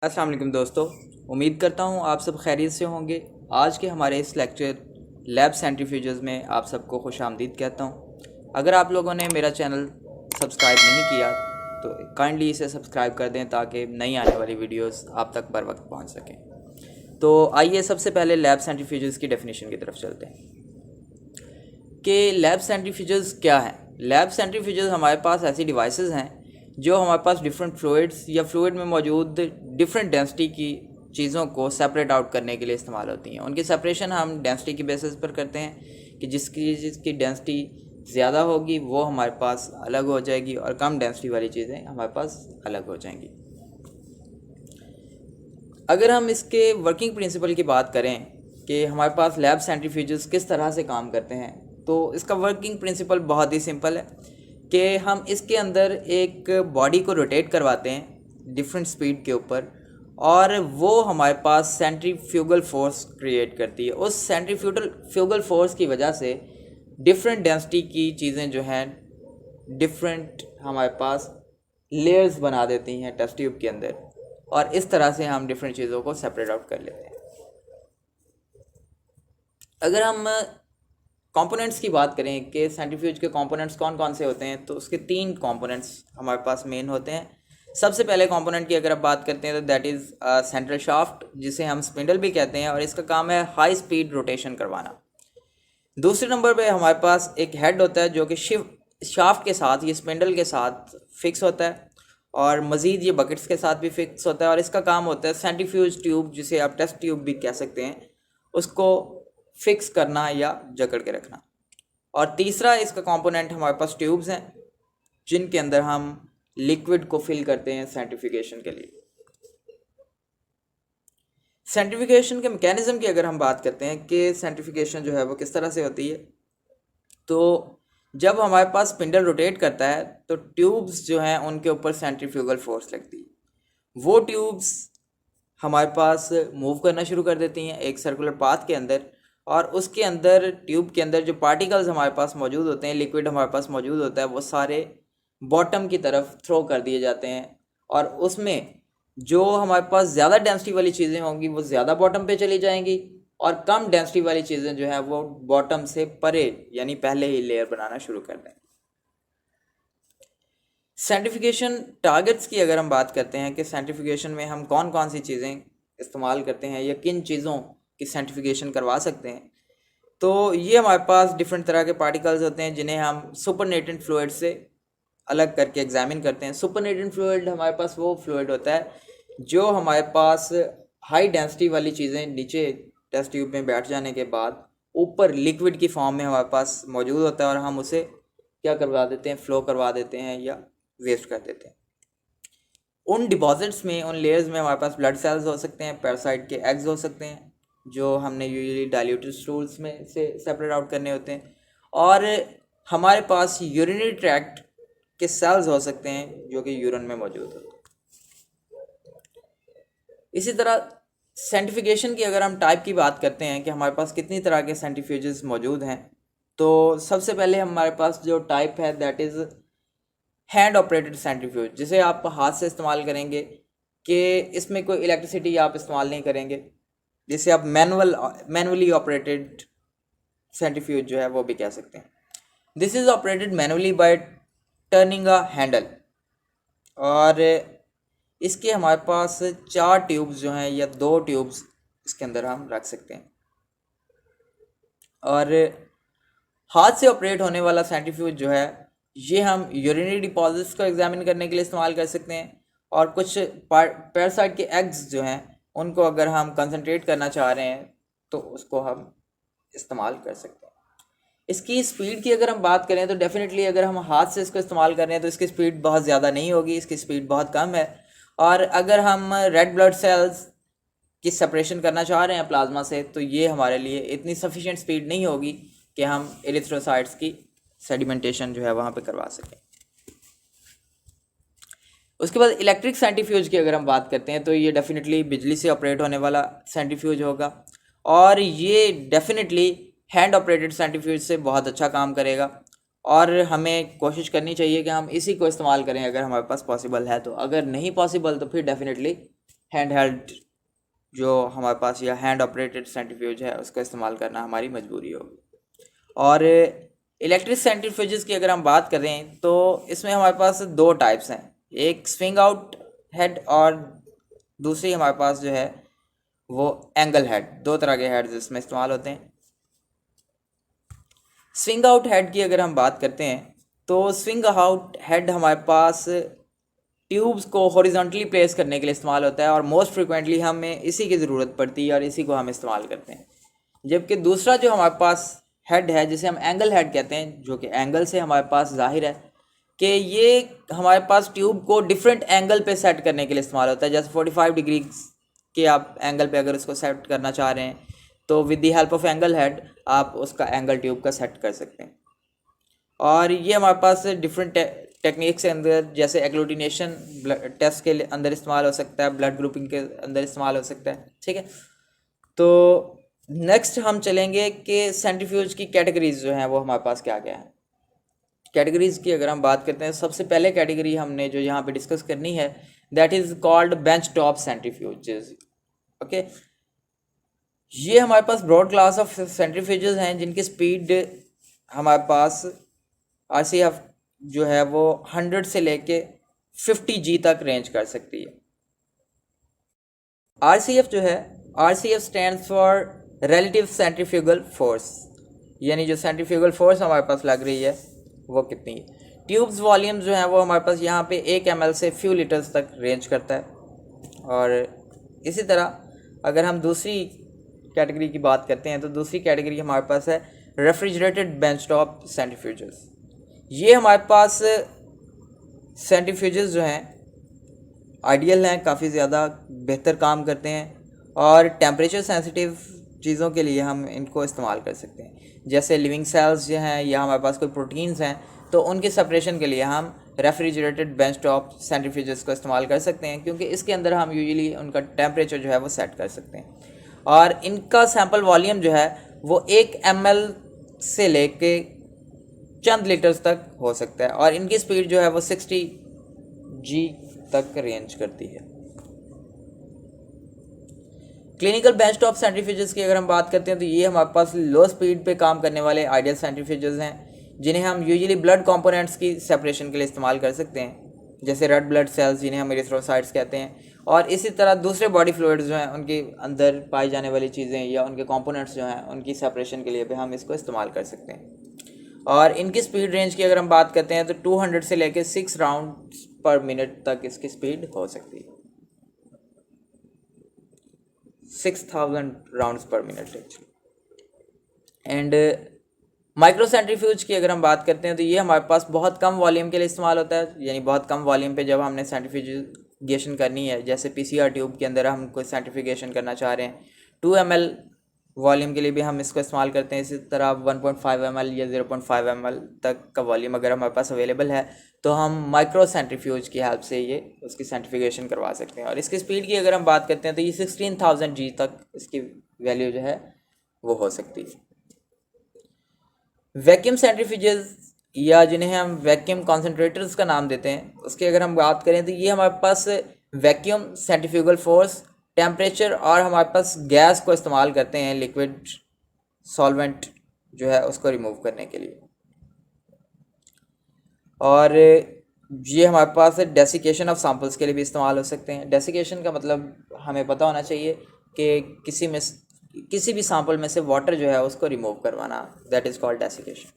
अस्सलाम वालेकुम दोस्तों, उम्मीद करता हूँ आप सब खैरियत से होंगे। आज के हमारे इस लेक्चर लैब सेंट्रीफ्यूजेस में आप सबको खुश आमदीद कहता हूँ। अगर आप लोगों ने मेरा चैनल सब्सक्राइब नहीं किया तो काइंडली इसे सब्सक्राइब कर दें ताकि नई आने वाली वीडियोस आप तक बर वक्त पहुँच सकें। तो आइए सबसे पहले लैब सेंट्रीफ्यूजेस की डेफिनेशन की तरफ चलते हैं कि लैब सेंट्रीफ्यूजेस क्या है। लैब सेंट्रीफ्यूजेस हमारे पास ऐसी डिवाइसेस हैं जो हमारे पास डिफरेंट फ्लूइड्स या फ्लूइड में मौजूद डिफरेंट डेंसिटी की चीज़ों को सेपरेट आउट करने के लिए इस्तेमाल होती हैं। उनकी सेपरेशन हम डेंसिटी की बेसिस पर करते हैं कि जिसकी डेंसिटी ज़्यादा होगी वो हमारे पास अलग हो जाएगी और कम डेंसिटी वाली चीज़ें हमारे पास अलग हो जाएंगी। अगर हम इसके वर्किंग प्रिंसिपल की बात करें कि हमारे पास लैब सेंट्रीफ्यूजेस किस तरह से काम करते हैं, तो इसका वर्किंग प्रिंसिपल बहुत ही सिंपल है कि हम इसके अंदर एक बॉडी को रोटेट करवाते हैं डिफरेंट स्पीड के ऊपर और वो हमारे पास सेंट्रीफ्यूगल फोर्स क्रिएट करती है। उस सेंट्रीफ्यूगल फोर्स की वजह से डिफरेंट डेंसिटी की चीज़ें जो हैं डिफरेंट हमारे पास लेयर्स बना देती हैं टेस्ट ट्यूब के अंदर और इस तरह से हम डिफरेंट चीज़ों को सेपरेट आउट कर लेते हैं। अगर हम कंपोनेंट्स की बात करें कि सेंट्रीफ्यूज के कंपोनेंट्स कौन कौन से होते हैं, तो उसके 3 कंपोनेंट्स हमारे पास मेन होते हैं। सबसे पहले कंपोनेंट की अगर आप बात करते हैं तो दैट इज़ सेंट्रल शाफ्ट, जिसे हम स्पिंडल भी कहते हैं और इसका काम है हाई स्पीड रोटेशन करवाना। दूसरे नंबर पे हमारे पास एक हेड होता है जो कि शाफ्ट के साथ, ये स्पिंडल के साथ फिक्स होता है और मज़ीद ये बकेट्स के साथ भी फिक्स होता है और इसका काम होता है सेंट्रीफ्यूज ट्यूब, जिसे आप टेस्ट ट्यूब भी कह सकते हैं, उसको फिक्स करना या जकड़ के रखना। और तीसरा इसका कंपोनेंट हमारे पास ट्यूब्स हैं जिनके अंदर हम लिक्विड को फिल करते हैं सेंट्रीफ्यूगेशन के लिए। सेंट्रीफ्यूगेशन के मैकेनिज्म की अगर हम बात करते हैं कि सेंट्रीफ्यूगेशन जो है वो किस तरह से होती है, तो जब हमारे पास स्पिंडल रोटेट करता है तो ट्यूब्स जो हैं उनके ऊपर सेंट्रीफ्यूगल फोर्स लगती है। वो ट्यूब्स हमारे पास मूव करना शुरू कर देती हैं एक सर्कुलर पाथ के अंदर और उसके अंदर ट्यूब के अंदर जो पार्टिकल्स हमारे पास मौजूद होते हैं, लिक्विड हमारे पास मौजूद होता है, वो सारे बॉटम की तरफ थ्रो कर दिए जाते हैं और उसमें जो हमारे पास ज़्यादा डेंसिटी वाली चीज़ें होंगी वो ज़्यादा बॉटम पे चली जाएंगी और कम डेंसिटी वाली चीज़ें जो है वो बॉटम से परे यानी पहले ही लेयर बनाना शुरू कर देंगे। सेंट्रीफ्यूगेशन टारगेट्स की अगर हम बात करते हैं कि सेंट्रीफ्यूगेशन में हम कौन कौन सी चीज़ें इस्तेमाल करते हैं या किन चीज़ों की सेंट्रीफ्यूगेशन करवा सकते हैं, तो ये हमारे पास डिफरेंट तरह के पार्टिकल्स होते हैं जिन्हें हम सुपरनेटेंट फ्लूइड से अलग करके एग्जामिन करते हैं। सुपरनेटेंट फ्लूइड हमारे पास वो फ्लूइड होता है जो हमारे पास हाई डेंसिटी वाली चीज़ें नीचे टेस्ट ट्यूब में बैठ जाने के बाद ऊपर लिक्विड की फॉर्म में हमारे पास मौजूद होता है और हम उसे क्या करवा देते हैं, फ्लो करवा देते हैं या वेस्ट कर देते हैं। उन डिपॉजिट्स में, उन लेयर्स में हमारे पास ब्लड सेल्स हो सकते हैं, पैरासाइट के एग्स हो सकते हैं जो हमने यूजुअली डाइल्यूटेड स्टूल्स में से सेपरेट आउट करने होते हैं, और हमारे पास यूरिनरी ट्रैक्ट के सेल्स हो सकते हैं जो कि यूरिन में मौजूद होते हैं। इसी तरह सेंट्रीफ्यूगेशन की अगर हम टाइप की बात करते हैं कि हमारे पास कितनी तरह के सेंट्रीफ्यूजेस मौजूद हैं, तो सबसे पहले हमारे पास जो टाइप है that is hand operated centrifuge, जिसे आप हाथ से इस्तेमाल करेंगे कि इसमें कोई इलेक्ट्रिसिटी आप इस्तेमाल नहीं करेंगे, जिसे आप मैनुअली ऑपरेटेड सेंट्रीफ्यूज जो है वो भी कह सकते हैं। This is operated manually bye turning a handle और इसके हमारे पास 4 ट्यूब्स जो हैं या 2 ट्यूब्स इसके अंदर हम रख सकते हैं। और हाथ से ऑपरेट होने वाला सेंट्रीफ्यूज जो है ये हम यूरिनरी डिपॉजिट्स को एग्जामिन करने के लिए इस्तेमाल कर सकते हैं और कुछ पैरासाइट के एग्स जो हैं उनको अगर हम कंसंट्रेट करना चाह रहे हैं तो उसको हम इस्तेमाल कर सकते हैं। इसकी स्पीड की अगर हम बात करें तो डेफिनेटली अगर हम हाथ से इसको इस्तेमाल कर रहे हैं तो इसकी स्पीड बहुत ज़्यादा नहीं होगी, इसकी स्पीड बहुत कम है। और अगर हम रेड ब्लड सेल्स की सेपरेशन करना चाह रहे हैं प्लाज्मा से तो ये हमारे लिए इतनी सफिशिएंट स्पीड नहीं होगी कि हम एरिथ्रोसाइट्स की सेडिमेंटेशन जो है वहाँ पे करवा सकें। उसके बाद इलेक्ट्रिक सेंट्रीफ्यूज की अगर हम बात करते हैं तो ये डेफिनेटली बिजली से ऑपरेट होने वाला सेंट्रीफ्यूज होगा और ये डेफिनेटली हैंड ऑपरेटेड सेंट्रीफ्यूज से बहुत अच्छा काम करेगा और हमें कोशिश करनी चाहिए कि हम इसी को इस्तेमाल करें अगर हमारे पास पॉसिबल है तो। अगर नहीं पॉसिबल तो फिर डेफिनेटली हैंड हेल्ड जो हमारे पास या हैंड ऑपरेटेड सेंट्रीफ्यूज है उसका इस्तेमाल करना हमारी मजबूरी होगी। और इलेक्ट्रिक सेंट्रीफ्यूजेस की अगर हम बात करें तो इसमें हमारे पास दो टाइप्स हैं, एक स्विंग आउट हेड और दूसरी हमारे पास जो है वो एंगल हेड। दो तरह के हेड्स इसमें इस्तेमाल होते हैं। स्विंग आउट हेड की अगर हम बात करते हैं तो स्विंग आउट हेड हमारे पास ट्यूब्स को हॉरिजॉन्टली प्लेस करने के लिए इस्तेमाल होता है और मोस्ट फ्रिक्वेंटली हमें इसी की ज़रूरत पड़ती है और इसी को हम इस्तेमाल करते हैं। जबकि दूसरा जो हमारे पास हेड है जिसे हम एंगल हेड कहते हैं, जो कि एंगल से हमारे पास जाहिर है कि ये हमारे पास ट्यूब को डिफरेंट एंगल पे सेट करने के लिए इस्तेमाल होता है। जैसे 45 डिग्री के आप एंगल पे अगर उसको सेट करना चाह रहे हैं तो with the help of angle head आप उसका एंगल ट्यूब का सेट कर सकते हैं। और ये हमारे पास डिफरेंट टेक्निक्स के अंदर जैसे एग्लूटिनेशन टेस्ट के अंदर इस्तेमाल हो सकता है, ब्लड ग्रुपिंग के अंदर इस्तेमाल हो सकता है। ठीक है, तो नेक्स्ट हम चलेंगे कि सेंट्रीफ्यूज की कैटेगरीज जो हैं वो हमारे पास क्या क्या है। कैटेगरीज की अगर हम बात करते हैं, सबसे पहले कैटेगरी हमने जो यहाँ पे डिस्कस करनी है that is called bench top centrifuges. Okay, ये हमारे पास ब्रॉड क्लास ऑफ सेंट्रीफ्यूजेस हैं जिनकी स्पीड हमारे पास RCF जो है वो 100 से लेके 50 G तक रेंज कर सकती है। RCF जो है, RCF stands for relative centrifugal force, यानी जो सेंट्रीफ्यूगल फोर्स हमारे पास लग रही है वो कितनी है। ट्यूब्स वॉल्यूम जो है वो हमारे पास यहाँ पे 1 ml से फ्यू लीटर्स तक रेंज करता है। और इसी तरह अगर हम दूसरी कैटेगरी की बात करते हैं तो दूसरी कैटेगरी हमारे पास है रेफ्रिजरेटेड बेंच टॉप सेंट्रीफ्यूजेस। ये हमारे पास सेंट्रीफ्यूजेस जो हैं आइडियल हैं, काफ़ी ज़्यादा बेहतर काम करते हैं और टेम्परेचर सेंसिटिव चीज़ों के लिए हम इनको इस्तेमाल कर सकते हैं। जैसे लिविंग सेल्स जो हैं या हमारे पास कोई प्रोटीन्स हैं तो उनकी सेपरेशन के लिए हम रेफ्रिजरेटेड बेंच टॉप सेंट्रीफ्यूजेस को इस्तेमाल कर सकते हैं, क्योंकि इसके अंदर हम यूजुअली उनका टेम्परेचर जो है वो सेट कर सकते हैं। और इनका सैम्पल वॉल्यूम जो है वो 1 ml से लेके चंद लीटर्स तक हो सकता है और इनकी स्पीड जो है वो 60 G तक रेंज करती है। क्लिनिकल बेंच टॉप सेंट्रीफ्यूजेस की अगर हम बात करते हैं तो ये हमारे पास लो स्पीड पे काम करने वाले आइडियल सेंट्रीफ्यूजेस हैं जिन्हें हम यूजुअली ब्लड कंपोनेंट्स की सेपरेशन के लिए इस्तेमाल कर सकते हैं, जैसे रेड ब्लड सेल्स जिन्हें हम एरिथ्रोसाइट्स कहते हैं। और इसी तरह दूसरे बॉडी फ्लूइड्स जो हैं उनके अंदर पाई जाने वाली चीज़ें या उनके कंपोनेंट्स जो हैं उनकी सेपरेशन के लिए भी हम इसको इस्तेमाल कर सकते हैं। और इनकी स्पीड रेंज की अगर हम बात करते हैं तो 200 से लेके 6 राउंड पर मिनट तक इसकी स्पीड हो सकती है, 6000 राउंड्स पर minute actually. And micro centrifuge की अगर हम बात करते हैं तो ये हमारे पास बहुत कम वॉल्यूम के लिए इस्तेमाल होता है, यानी बहुत कम वॉल्यूम पे जब हमने सेंट्रीफ्यूगेशन करनी है, जैसे PCR ट्यूब के अंदर हम कोई सेंट्रीफ्यूगेशन करना चाह रहे हैं 2 ml वॉल्यूम के लिए भी हम इसको इस्तेमाल करते हैं। इसी तरह 1.5 ml या 0.5 ml तक का वॉल्यूम अगर हमारे पास अवेलेबल है तो हम माइक्रो सेंट्रीफ्यूज की हेल्प से ये उसकी सेंट्रीफ्यूगेशन करवा सकते हैं। और इसकी स्पीड की अगर हम बात करते हैं तो ये 16000 G तक इसकी वैल्यू जो है वो हो सकती है। वैक्यूम सेंट्रीफ्यूजेस या जिन्हें हम वैक्यूम कॉन्सेंट्रेटर्स का नाम देते हैं, उसकी अगर हम बात करें तो ये हमारे पास वैक्यूम सेंट्रीफ्यूगल फोर्स, टेम्परेचर और हमारे पास गैस को इस्तेमाल करते हैं लिक्विड सॉल्वेंट जो है उसको रिमूव करने के लिए। और ये हमारे पास डेसिकेशन ऑफ सैंपल्स के लिए भी इस्तेमाल हो सकते हैं। डेसिकेशन का मतलब हमें पता होना चाहिए कि किसी भी सैंपल में से वाटर जो है उसको रिमूव करवाना, that is called desiccation.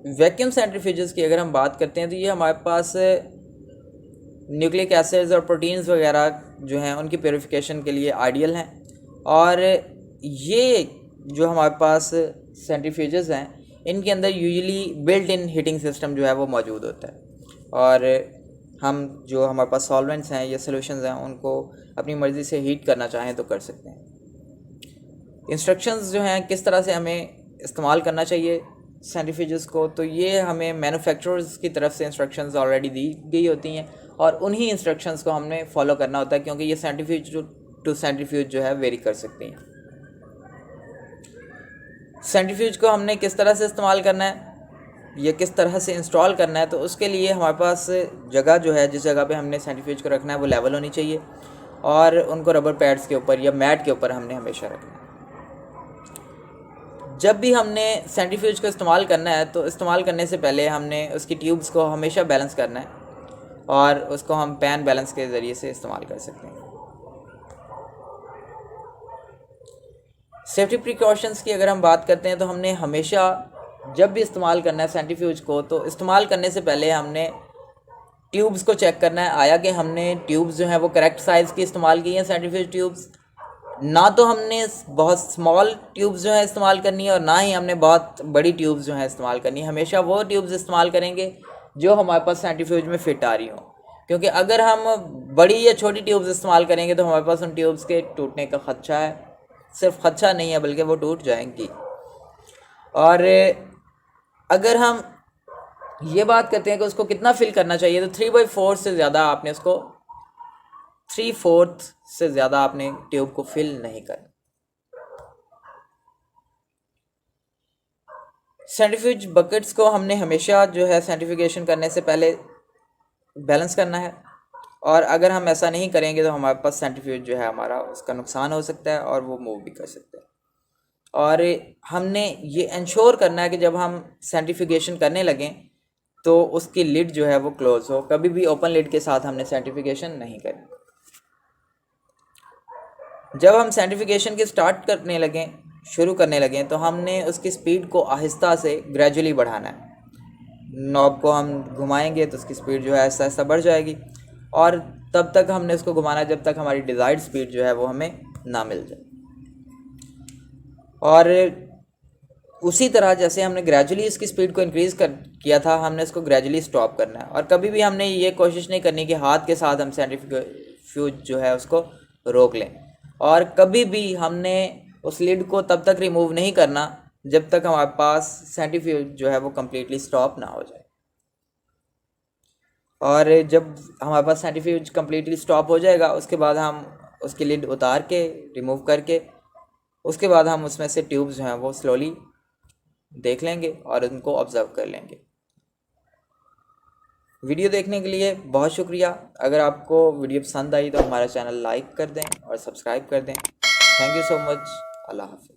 Vacuum centrifuges की अगर हम बात करते हैं तो ये हमारे पास न्यूक्लिक एसिड्स और प्रोटीन्स वगैरह जो हैं उनकी प्योरीफिकेशन के लिए आइडियल हैं। और ये जो हमारे पास सेंट्रीफ्यूजेस हैं इनके अंदर usually built in heating system जो है वो मौजूद होता है और हम जो हमारे पास सॉल्वेंट्स हैं या सॉल्यूशंस हैं उनको अपनी मर्ज़ी से हीट करना चाहें तो कर सकते हैं। इंस्ट्रक्शंस जो हैं किस तरह से हमें इस्तेमाल करना चाहिए सेंट्रीफ्यूजेस को, तो ये हमें मैन्युफैक्चरर्स की तरफ से इंस्ट्रक्शंस ऑलरेडी दी गई होती हैं और उन्हीं इंस्ट्रक्शंस को हमने फॉलो करना होता है, क्योंकि ये सेंट्रीफ्यूज टू सेंट्रीफ्यूज जो है वेरी कर सकती हैं। सेंट्रीफ्यूज को हमने किस तरह से इस्तेमाल करना है, ये किस तरह से इंस्टॉल करना है, तो उसके लिए हमारे पास जगह जो है, जिस जगह पे हमने सेंट्रीफ्यूज को रखना है वो लेवल होनी चाहिए, और उनको रबर पैड्स के ऊपर या मैट के ऊपर हमने हमेशा रखना है। जब भी हमने सेंट्रीफ्यूज को इस्तेमाल करना है तो इस्तेमाल करने से पहले हमने उसकी ट्यूब्स को हमेशा बैलेंस करना है, और उसको हम पैन बैलेंस के ज़रिए से इस्तेमाल कर सकते हैं। सेफ्टी प्रिकॉशंस की अगर हम बात करते हैं तो हमने हमेशा जब भी इस्तेमाल करना है सेंट्रीफ्यूज को, तो इस्तेमाल करने से पहले हमने ट्यूब्स को चेक करना है, आया कि हमने ट्यूब्स जो हैं वो करेक्ट साइज़ की इस्तेमाल की हैं सेंट्रीफ्यूज ट्यूब्स, ना तो हमने बहुत स्मॉल ट्यूब्स जो है इस्तेमाल करनी है और ना ही हमने बहुत बड़ी ट्यूब्स जो है इस्तेमाल करनी है। हमेशा वो ट्यूब्स इस्तेमाल करेंगे जो हमारे पास सेंट्रीफ्यूज में फ़िट आ रही हों, क्योंकि अगर हम बड़ी या छोटी ट्यूब्स इस्तेमाल करेंगे तो हमारे पास उन ट्यूब्स के टूटने का ख़दशा है, सिर्फ ख़दशा नहीं है बल्कि वो टूट जाएंगी। और अगर हम ये बात करते हैं कि उसको कितना फिल करना चाहिए, तो 3/4 से ज़्यादा आपने उसको 3/4 से ज़्यादा आपने ट्यूब को फिल नहीं करना। सेंट्रीफ्यूज बकेट्स को हमने हमेशा जो है सेंट्रीफ्यूगेशन करने से पहले बैलेंस करना है, और अगर हम ऐसा नहीं करेंगे तो हमारे पास सेंट्रीफ्यूज जो है हमारा उसका नुकसान हो सकता है और वो मूव भी कर सकता है। और हमने ये इंश्योर करना है कि जब हम सेंट्रीफ्यूगेशन करने लगें तो उसकी लिड जो है वो क्लोज़ हो, कभी भी ओपन लिड के साथ हमने सेंट्रीफ्यूगेशन नहीं करनी। जब हम सेंट्रीफ्यूगेशन की शुरू करने लगें तो हमने उसकी स्पीड को आहिस्ता से ग्रेजुअली बढ़ाना है। नॉब को हम घुमाएंगे तो उसकी स्पीड जो है आहिस्ता आहिस्ता बढ़ जाएगी, और तब तक हमने उसको घुमाना है जब तक हमारी डिज़ायर्ड स्पीड जो है वो हमें ना मिल जाए। और उसी तरह जैसे हमने ग्रेजुअली इसकी स्पीड को इंक्रीज़ किया था, हमने इसको ग्रेजुअली स्टॉप करना है, और कभी भी हमने ये कोशिश नहीं करनी कि हाथ के साथ हम सेंट्रीफ्यूज जो है उसको रोक लें, और कभी भी हमने उस लिड को तब तक रिमूव नहीं करना जब तक हमारे पास सेंट्रीफ्यूज जो है वो कम्प्लीटली स्टॉप ना हो जाए। और जब हमारे पास सेंट्रीफ्यूज कम्प्लीटली स्टॉप हो जाएगा उसके बाद हम उसकी लिड उतार के रिमूव करके उसके बाद हम उसमें से ट्यूब्स जो हैं वो स्लोली देख लेंगे और उनको ऑब्ज़र्व कर लेंगे। वीडियो देखने के लिए बहुत शुक्रिया। अगर आपको वीडियो पसंद आई तो हमारा चैनल लाइक कर दें और सब्सक्राइब कर दें। Thank you so much. अल्लाह हाफ़िज़।